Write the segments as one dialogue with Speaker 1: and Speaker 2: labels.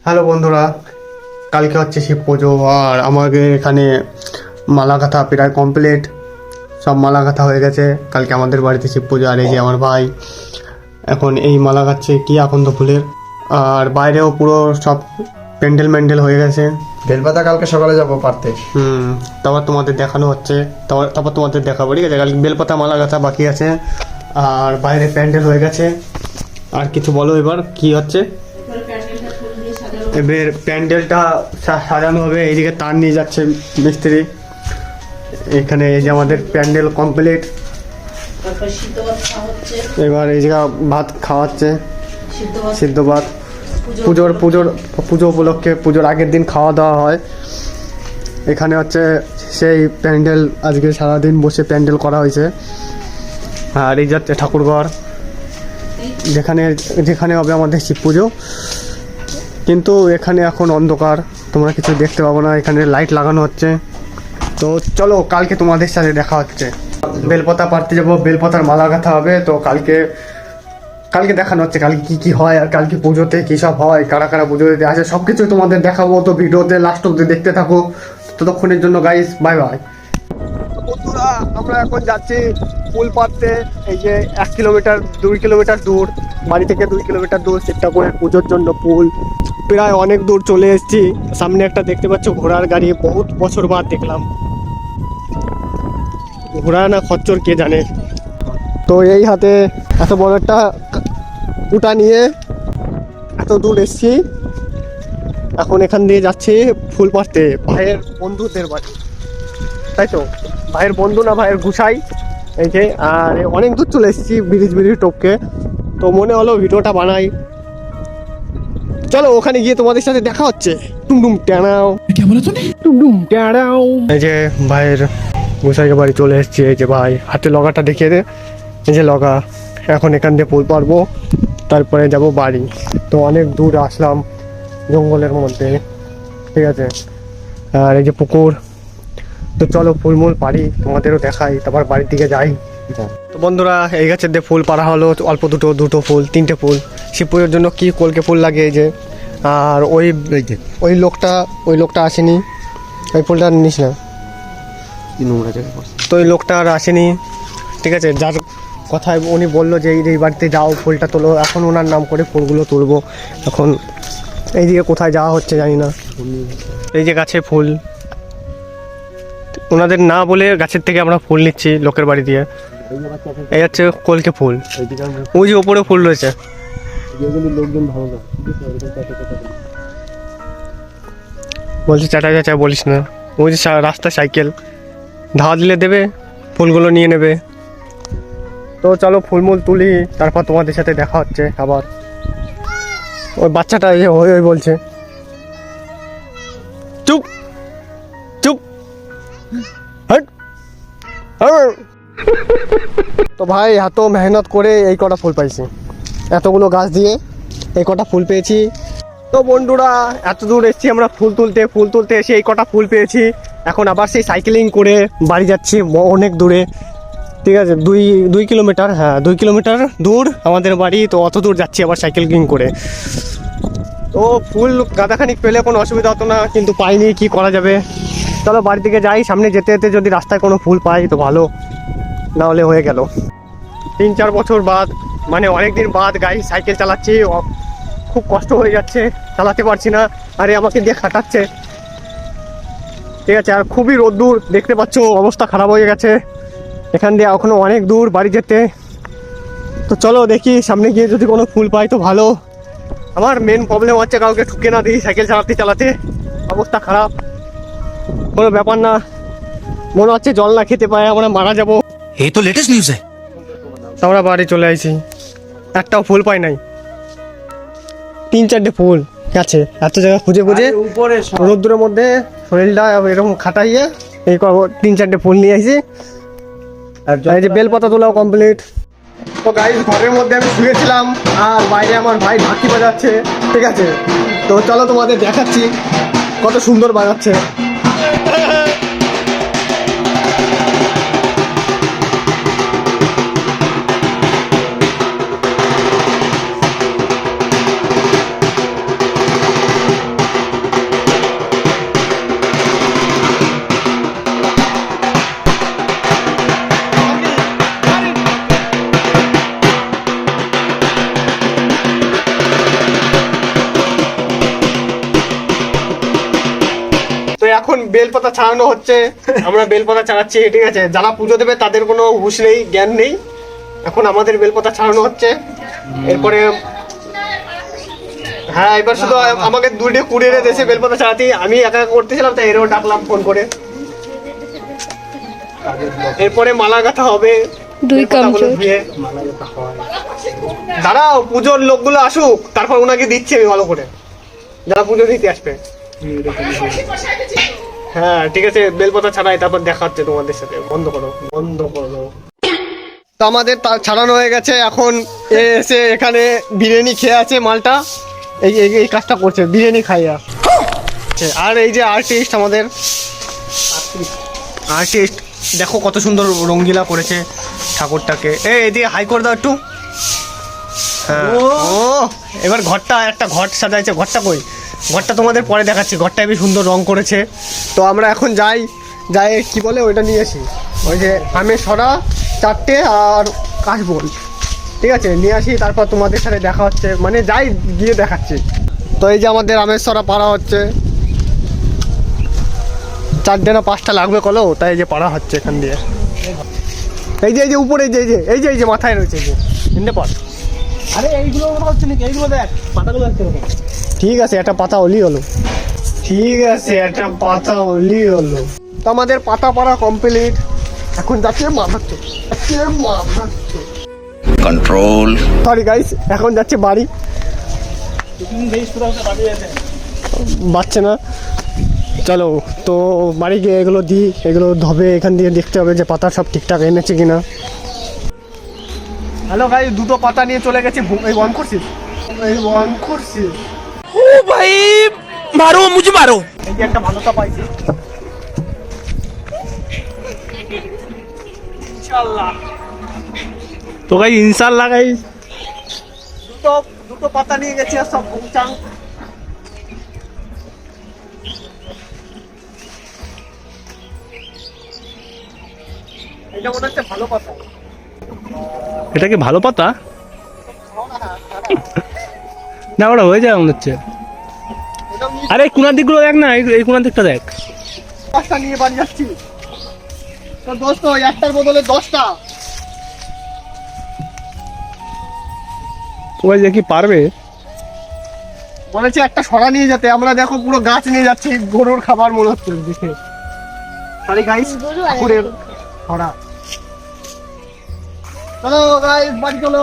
Speaker 1: Hello বন্ধুরা, কালকে হচ্ছে শিব পুজো আর আমাদের এখানে মালা গাঁথা প্রায় কমপ্লিট। সব মালা গাঁথা হয়ে গেছে। কালকে আমাদের বাড়িতে শিব পুজো। আর এই যে আমার ভাই এখন এই মালা গাঁথছে কি আকন্দ ফুলের। আর বাইরেও পুরো সব প্যান্ডেল হয়ে গেছে।
Speaker 2: বেলপাতা কালকে সকালে যাবো পারতে।
Speaker 1: তারপর তোমাদের দেখানো হচ্ছে, তারপর তোমাদের দেখাবো, ঠিক আছে? কালকে বেলপাতা মালা গাঁথা বাকি আছে আর বাইরে প্যান্ডেল হয়ে গেছে। আর কিছু বলো এবার কি হচ্ছে? এবার প্যান্ডেলটা সাজানো হবে। এইদিকে তার নিয়ে যাচ্ছে মিস্ত্রি। এখানে এই যে আমাদের প্যান্ডেল কমপ্লিট। এবার এই জায়গা ভাত খাওয়াচ্ছে, সিদ্ধ ভাত। পুজো উপলক্ষে পুজোর আগের দিন খাওয়া দাওয়া হয়। এখানে হচ্ছে সেই প্যান্ডেল, আজকে সারাদিন বসে প্যান্ডেল করা হয়েছে। আর এই যাচ্ছে ঠাকুরঘর, যেখানে হবে আমাদের শিব পুজো। কিন্তু এখানে এখন অন্ধকার, তোমরা কিছু দেখতে পাবো না। এখানে লাইট লাগানো হচ্ছে। তো চলো কালকে তোমাদের সাথে দেখা হচ্ছে। বেলপাতা পাড়তে যাবো, বেলপাতার মালা গাঁথা হবে। তো কালকে দেখানো হচ্ছে কালকে কি হয় আর কালকে পুজোতে কী সব হয়, কারা কারা পুজো দিতে আসে, সব কিছু তোমাদের দেখাবো। তো ভিডিওতে লাস্ট অব্দি দেখতে থাকো। ততক্ষণের জন্য গাইস বাই বাই। বন্ধুরা, আমরা এখন যাচ্ছি ফুল পাড়তে। এই যে 1 কিলোমিটার 2 কিলোমিটার দূর, বাড়ি থেকে 2 কিলোমিটার দূর চেষ্টা করে পুজোর জন্য ফুল। প্রায় অনেক দূর চলে এসেছি। সামনে একটা দেখতে পাচ্ছ ঘোড়ার গাড়ি, বহুত বছর বাদ দেখলাম। ঘোড়া না খচ্চর কে জানে। তো এই হাতে এত বড় একটা কুটা নিয়ে এত দূর এসেছি। এখন এখান দিয়ে যাচ্ছি ফুল পাড়তে ভাইয়ের বন্ধুদের বাড়ি, তাই তো? ভাইয়ের বন্ধু না, ভাইয়ের গুসাই। এই যে, আর অনেক দূর চলে এসেছি ব্রিজ টপকে। তো মনে হলো ভিডিওটা বানাই। চলো ওখানে গিয়ে তোমাদের সাথে দেখা হচ্ছে। টুমডুম টানাও, টুমডুম টানাও। এই যে ভাইয়ের গুসাইকে বাড়ি চলে এসেছি। এই যে ভাই হাতে লগাটা দেখিয়ে দে। এই যে লগা। এখন এখান দিয়ে ফুল পারবো, তারপরে যাব বাড়ি। তো অনেক দূর আসলাম জঙ্গলের মধ্যে, ঠিক আছে? আর এই যে পুকুর। তো চলো ফুলমুল পারি, তোমাদেরও দেখাই, তারপর বাড়ির দিকে যাই। তো বন্ধুরা, এই গাছের দিয়ে ফুল পাড়া হলো। অল্প দুটো ফুল, 3টে ফুল। শিব পুজোর জন্য কি কলকে ফুল লাগে এই যে। আর ওই লোকটা আসেনি, ওই ফুলটা নিস না। তো ওই লোকটা আর আসেনি, ঠিক আছে? যার কথায় উনি বললো যে এই বাড়িতে যাও ফুলটা তোলো। এখন ওনার নাম করে ফুলগুলো তুলবো। এখন এইদিকে কোথায় যাওয়া হচ্ছে জানি না। এই যে গাছে ফুল, ওনাদের না বলে গাছের থেকে আমরা ফুল নিচ্ছি লোকের বাড়ি দিয়ে। এই হচ্ছে কলকে ফুল। ওই যে ওপরে ফুল রয়েছে। বলছি চাচা বলিস না। ওই যে রাস্তা সাইকেল ধাওয়া দিলে দেবে, ফুলগুলো নিয়ে নেবে। তো চলো ফুলমুল তুলি, তারপর তোমাদের সাথে দেখা হচ্ছে আবার। ওই বাচ্চাটা ওই বলছে চুপ চুপ। তো ভাই এত মেহনত করে এই কটা ফুল পাইছি, এতগুলো গাছ দিয়ে এই কটা ফুল পেয়েছি। তো বন্ধুরা, এত দূর এসেছি আমরা ফুল তুলতে এসে এই কটা ফুল পেয়েছি। এখন আবার সেই সাইকেলিং করে বাড়ি যাচ্ছি অনেক দূরে, ঠিক আছে? 2 কিলোমিটার, হ্যাঁ 2 কিলোমিটার দূর আমাদের বাড়ি। তো অত দূর যাচ্ছি আবার সাইকেলিং করে। তো ফুল গাদাখানিক পেলে কোনো অসুবিধা হতো না, কিন্তু পাইনি, কি করা যাবে। চলো বাড়ির দিকে যাই। সামনে যেতে যেতে যদি রাস্তায় কোনো ফুল পাই তো ভালো, না হলে হয়ে গেল। 3-4 বছর বাদ, মানে অনেক দিন বাদ গাড়ি সাইকেল চালাচ্ছি। খুব কষ্ট হয়ে যাচ্ছে, চালাতে পারছি না। আরে আমাকে দিয়ে খাটাচ্ছে, ঠিক আছে? আর খুবই রোদ্দুর, দেখতে পাচ্ছ অবস্থা খারাপ হয়ে গেছে। এখান দিয়ে এখনো অনেক দূর বাড়ি যেতে। তো চলো দেখি সামনে গিয়ে যদি কোনো ফুল পাই তো ভালো। আমার মেন প্রবলেম হচ্ছে কাউকে ঠুকে না দিই সাইকেল চালাতে অবস্থা খারাপ। কোনো ব্যাপার না, মনে হচ্ছে জল না খেতে পাই আমরা মারা যাবো।
Speaker 3: এই তো লেটেস্ট নিউজ है।
Speaker 1: আমরা বাড়ি চলে আইছি, একটাও ফুল পাই নাই। 3-4টে ফুল আছে, এত জায়গা খুঁজে রোদ্দুরের মধ্যে শরীরটা এরকম খাটাইয়ে এই 3-4টে ফুল নিয়ে আইছি। এই যে বেলপাতা তোলাও কমপ্লিট। তো গাইস, ঘরের মধ্যে আমি শুয়েছিলাম আর বাইরে আমার ভাই ঢাকি বাজাচ্ছে, ঠিক আছে? তো চলো তোমাদের দেখাচ্ছি কত সুন্দর বাজাচ্ছে। এখন বেলপাতা ছাড়ানো হচ্ছে, আমরা বেলপাতা ছাড়াচ্ছি, ঠিক আছে। যারা পুজো দেবে তাদের কোনো হুঁশ নেই, জ্ঞান নেই। এখন আমাদের বেলপাতা ছাড়ানো হচ্ছে। এরপরে হ্যাঁ, এবার শুধু আমাকে দুটো কুড়িয়ে দেশে বেলপাতা ছাড়াতে, আমি একা একা করতেছিলাম, তাই এরও ডাকলাম ফোন করে। এরপরে মালা গাঁথা হবে,
Speaker 3: দুই
Speaker 1: বেলপাতাগুলো
Speaker 3: কামচোর।
Speaker 1: ধুয়ে। দাঁড়াও, পুজোর লোকগুলো আসুক, তারপর ওনাকে দিচ্ছি আমি ভালো করে, যারা পুজো দিতে আসবে। হ্যাঁ ঠিক আছে, বেলপাতা ছাড়াই, তারপর দেখা হচ্ছে তোমাদের সাথে। বন্ধ করো, বন্ধ করো। তো আমাদের ছাড়ানো হয়ে গেছে। এখন এসে এখানে বিরিয়ানি খেয়ে আছে মালটা, এই এই এই কাজটা করছে, বিরিয়ানি খাইয়া। আর এই যে আর্টিস্ট, আমাদের আর্টিস্ট, দেখো কত সুন্দর রঙ্গিলা করেছে ঠাকুরটাকে। এদিকে হাই করে দাও একটু। হ্যাঁ, ও এবার ঘরটা, একটা ঘর সাজাইছে। ঘরটা কই? ঘরটা তোমাদের পরে দেখাচ্ছি। ঘরটা বেশ সুন্দর রং করেছে। তো আমরা এখন যাই, কি বলে ওইটা নিয়ে আসি, ওই যে আমের সরা 4টে আর কাশবল, ঠিক আছে, নিয়ে আসি। তারপর তোমাদের সাথে দেখা হচ্ছে, মানে যাই গিয়ে দেখাচ্ছি। তো এই যে আমাদের আমের সরা পাড়া হচ্ছে। 4টে না 5টা লাগবে কলো, তাই এই যে পাড়া হচ্ছে এখান দিয়ে। এই যে উপরে, এই যে মাথায় রয়েছে, এই যে হিন্দে পর।
Speaker 4: আরে এইগুলো হচ্ছে নাকি? এইগুলো দেখ, পাতাগুলো দেখতে হবে।
Speaker 1: ঠিক আছে, একটা পাতা হলি হলো। ঠিক আছে, একটা পাতা হলি হলো। তো আমাদের পাতা পাড়া কমপ্লিট। এখন যাচ্ছে মাথাচ্ছ,
Speaker 5: control
Speaker 1: সরি গাইস, এখন যাচ্ছে বাড়ি। বাচ্চা না, চলো তো বাড়ি গিয়ে এগুলো দিই, এগুলো ধবে। এখান দিয়ে দেখতে হবে যে পাতা সব ঠিকঠাক এনেছে কিনা। হ্যালো গাইস, 2টো পাতা নিয়ে চলে গেছি। এই বন করছিস,
Speaker 4: ও ভাই, মারো মুঝে মারো।
Speaker 1: এই যে একটা ভালোটা পাইছি, ইনশাআল্লাহ।
Speaker 4: তো গাই ইনশাআল্লাহ গাইস,
Speaker 1: দুটো পাতা নিয়ে গেছি আর সব ঘুমচাং। এটা মনে হচ্ছে ভালো পাতা।
Speaker 4: এটা কি ভালো পাতা? না, ওটা হয়ে যায় মনে হচ্ছে। আরে এই কোনার দিকগুলো দেখ না, এই কোনার দিকটা দেখ।
Speaker 1: পাঁচটা নিয়ে বাড়ি যাচ্ছি। তো দোস্ত, একটার বদলে 10টা।
Speaker 4: ওই যে কি পারবে?
Speaker 1: বলেছে একটা সরা নিয়ে যেতে, আমরা দেখো পুরো গাছ নিয়ে যাচ্ছি। গরুর খাবার মনে হচ্ছে দেখে। সরি গাইস, ঠাকুরের সরা। চলো গাইস, বাড়ি চলো।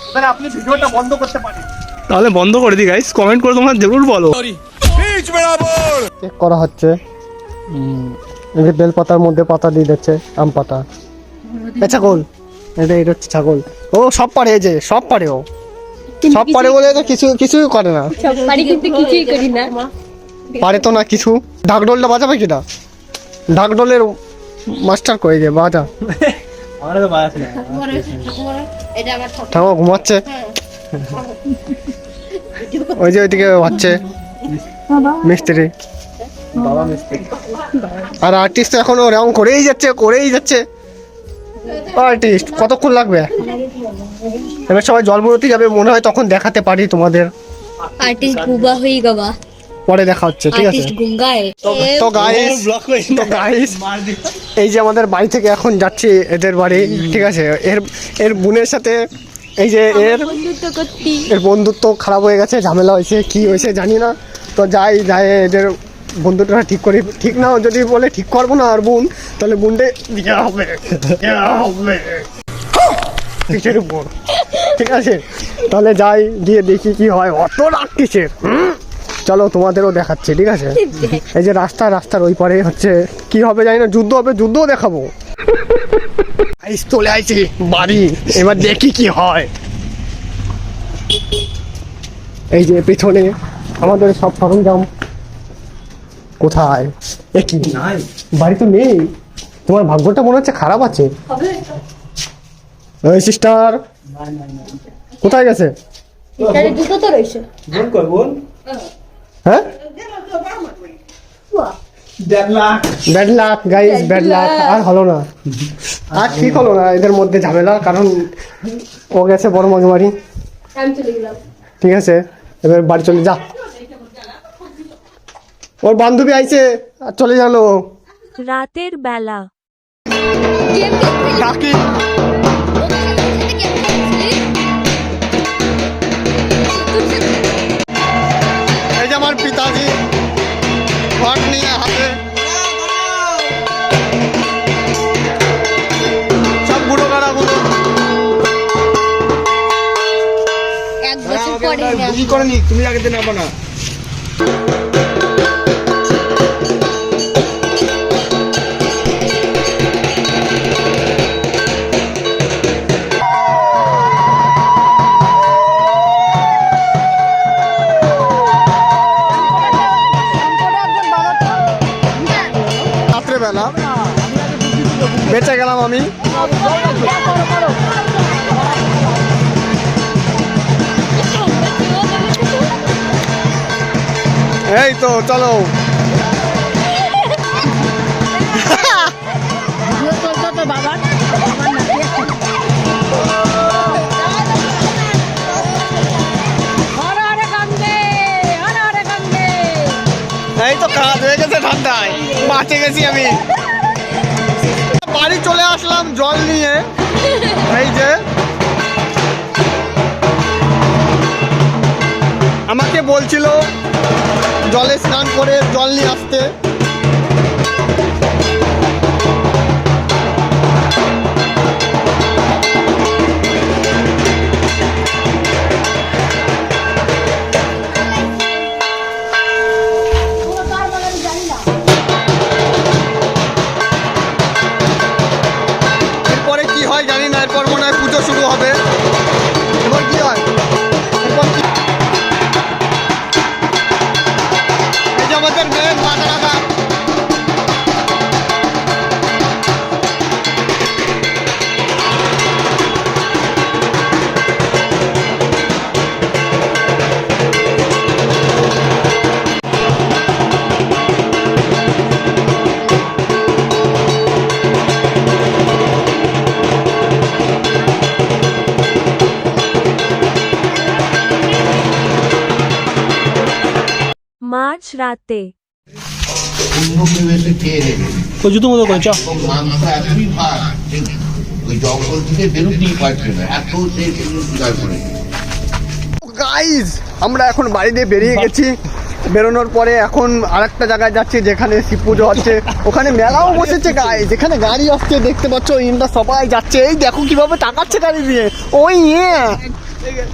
Speaker 1: এবারে আপনি ভিডিওটা বন্ধ করতে পারেন।
Speaker 4: তাহলে বন্ধ করে দি গাইস, কমেন্ট করে তোমরা জরুর বলো।
Speaker 1: চেক করা হচ্ছে। এই যে বেলপাতার মধ্যে পাতা দিয়ে দিচ্ছে, আম পাতা। ছাগল, এটা হচ্ছে ছাগল। ও সব পারে, এই যে সব পারে, ও সব পারে বলে তো কিছুই করে না।
Speaker 3: সব বাড়ি কিন্তু কিছুই করি না।
Speaker 1: পারে তো না কিছু। ঢাকঢোলটা বাজাবে কিনা? ঢাকঢোলের মাস্টার কই যে বাজা।
Speaker 4: আমারে তো বাজাস না।
Speaker 3: এটা আমার
Speaker 1: ঠাকুর ঘুমাচ্ছে, ওই যে ওইদিকে হচ্ছে মিস্ত্রি। আর আর্টিস্ট তো এখনো রং করেই যাচ্ছে। আর্টিস্ট কতক্ষণ লাগবে? এবার সবাই জল বেরোতে যাবে মনে হয়, তখন দেখাতে পারি তোমাদের।
Speaker 3: আর্টিস্ট গুবা হই গবা,
Speaker 1: পরে দেখা হচ্ছে, ঠিক আছে।
Speaker 3: আর্টিস্ট গুঙ্গায়।
Speaker 1: তো গাইস, এই যে আমাদের বাড়ি থেকে এখন যাচ্ছি এদের বাড়ি, ঠিক আছে। এর বোনের সাথে এই যে
Speaker 3: বন্ধুত্ব করতি।
Speaker 1: এর বন্ধুত্ব খারাপ হয়ে গেছে, ঝামেলা হয়েছে, কি হয়েছে জানি না। তো যাই এদের বন্ধুটা ঠিক করি। ঠিক না যদি বলে ঠিক করবো না আর বোন, তাহলে বোনটা বিয়ে হবে। কিসের উপর, ঠিক আছে। তাহলে যাই, গিয়ে দেখি কি হয়। অত রাগ কিসের? চলো তোমাদেরও দেখাচ্ছি, ঠিক আছে। এই যে রাস্তার ওই পারে হচ্ছে কি হবে জানি না, যুদ্ধ হবে, যুদ্ধও দেখাবো। চলে আইছি বাড়ি, এবার দেখি কি হয়। এই যে পেছনে আমাদের সব সরঞ্জাম। কোথায়? কি বাড়ি তো নেই। তোমার ভাগ্যটা মনে হচ্ছে খারাপ আছে। ওই সিস্টার কোথায় গেছে?
Speaker 3: এখানে দুটো তো রয়েছে।
Speaker 1: হ্যাঁ, bad luck guys, bad luck. আর হলো না, আর ঠিক হলো না এদের মধ্যে ঝামেলা, কারণ ও গেছে বড় মজমারি,
Speaker 3: আমি চলে গেলাম।
Speaker 1: ঠিক আছে। এবার বাড়ি চলে যা। ওর বান্ধবী আইছে আর চলে গেল।
Speaker 5: রাতের বেলা
Speaker 3: গেম খেলছিলি?
Speaker 1: ডাকি এই যে আমার পিতাজি ঘট নিয়ে হাতে সব বুড়ো কাড়াগুলো।
Speaker 3: এক বছর পরে না।
Speaker 2: কি করেনি তুমি আগে দিন নামো না।
Speaker 1: রাত্রেবেলা বেঁচে গেলাম আমি। এই তো চলো এই তো কাজ হয়ে গেছে ঠান্ডায়, বাঁচে গেছি আমি। বাড়ি চলে আসলাম জল নিয়ে। এই যে আমাকে বলছিল জলে স্নান করে জল নিয়ে আসতে। এরপরে কি হয় জানি না, এরপর মনে হয় পুজো শুরু হবে। এবার কি হয়, এরপর কি এই যে আমাদের মেন মাথা রাখা
Speaker 5: মাঝ রাতে
Speaker 6: অন্যকে এসে খেয়ে নেবে
Speaker 4: ওই জুতো মতো করে চ।
Speaker 6: এবং মাংস এতই ভার ওই জঙ্গল থেকে বেরোতেই পারছে না, এত সে শিকার করে।
Speaker 1: গাইজ আমরা এখন বাড়ি দিয়ে বেরিয়ে গেছি। বেরোনোর পরে এখন আরেকটা জায়গায় যাচ্ছি যেখানে শিব পুজো হচ্ছে। ওখানে মেলাও বসেছে গাইজ, যেখানে গাড়ি আসছে দেখতে পাচ্ছ, ইন্ডা সবাই যাচ্ছে। এই দেখো কিভাবে টাকাচ্ছে গাড়ি দিয়ে, ওই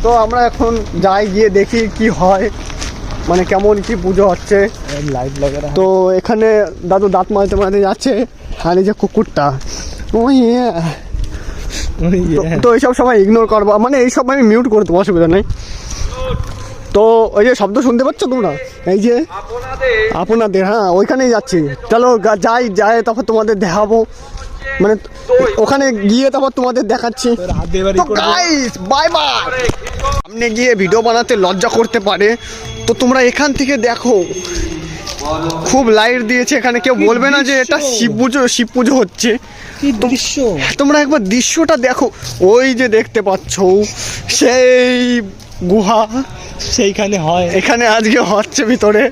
Speaker 1: তো আমরা এখন যাই, গিয়ে দেখি কি হয়, মানে কেমন কি পুজো হচ্ছে। লাইট লাগা তো এখানে দাদু দাঁত মারতে মারতে যাচ্ছে। আর এই যে কুকুরটা, ওই তো এইসব সময় ইগনোর করবা, মানে এইসব আমি মিউট করে দেবো, অসুবিধা নেই। তো ওই যে শব্দ শুনতে পাচ্ছ তোমরা, এই যে আপনাদের, হ্যাঁ ওইখানেই যাচ্ছি। চলো যাই তারপর তোমাদের দেখাবো, মানে ওখানে গিয়ে তারপর তোমাদের দেখাচ্ছি। তো গাইস বাই বাই। সামনে গিয়ে ভিডিও বানাতে লজ্জা করতে পারে, তো তোমরা এখান থেকে দেখো, খুব লাইট দিয়েছে এখানে, কেউ বলবে না যে এটা শিব পুজো হচ্ছে। তোমরা একবার দৃশ্যটা দেখো, ওই যে দেখতে পাচ্ছ সেই গুহা,
Speaker 4: সেইখানে হয়,
Speaker 1: এখানে আজকে হচ্ছে ভিতরে,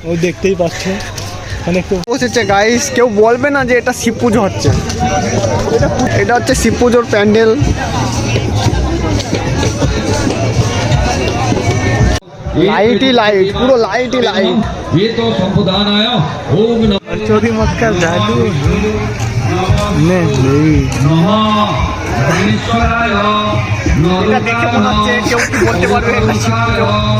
Speaker 4: ও দেখতেই পাচ্ছ মানে একটু
Speaker 1: বসেছে গাইস। কেউ বলবে না যে এটা শিব পুজো হচ্ছে, এটা হচ্ছে শিব পুজোর প্যান্ডেল। লাইটই লাইট, পুরো লাইটই লাইট।
Speaker 7: ये तो संप्रदानाय ओम
Speaker 4: চোরি মক্কা জাদু নে
Speaker 7: नमः ईश्वराय
Speaker 1: এটা দেখে মনে হচ্ছে কেউ কি বলতে পারবে এটা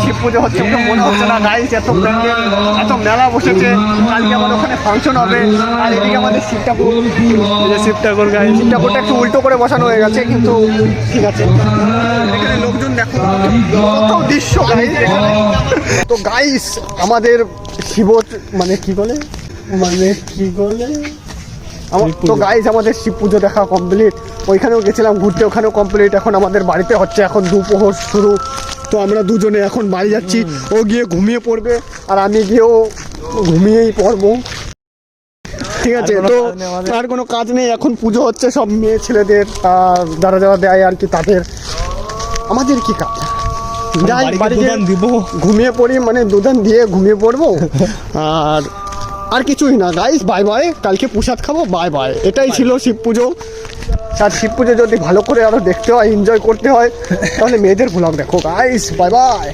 Speaker 1: শিব পুজো হচ্ছে, কেউ মনে হচ্ছে না গাইস। এত প্যান্ডেল, এত মেলা বসেছে, কালকে আবার ওখানে ফাংশন হবে। আর এদিকে আমাদের শিব ঠাকুর, শিব ঠাকুর গাইস, শিব ঠাকুরটা একটু উল্টো করে বসানো হয়ে গেছে, কিন্তু ঠিক আছে। এখানে লোকজন দেখো, কত দৃশ্য গাইস এখানে। তো গাইস আমাদের শিব মানে কি বলে তো গাইস আমাদের শিব পুজো দেখা কমপ্লিট। ওইখানেও গেছিলাম ঘুরতে, ওখানেও কমপ্লিট। এখন আমাদের বাড়িতে হচ্ছে, এখন দুপুর শুরু। তো আমরা দুজনে এখন বাড়ি যাচ্ছি। ও গিয়ে ঘুমিয়ে পড়বে আর আমি গিয়েও ঘুমিয়েই পড়বো, ঠিক আছে। তো আর কোনো কাজ নেই, এখন পুজো হচ্ছে সব মেয়ে ছেলেদের আর যারা যারা দেয় আর কি তাদের। আমাদের কি কাজ, যাই
Speaker 4: বাড়িতে
Speaker 1: বাড়ি গিয়ে
Speaker 4: দুধান দিব।
Speaker 1: ঘুমিয়ে পড়ি, মানে দুধান দিয়ে ঘুমিয়ে পড়বো। আর কিছুই না গাইস, বাই বাই। কালকে প্রসাদ খাবো, বাই বাই। এটাই ছিল শিব পুজো। আর শিব পুজো যদি ভালো করে আরো দেখতে হয়, এনজয় করতে হয়, তাহলে মেয়েদের ভ্লগ দেখো গাইস। Bye bye.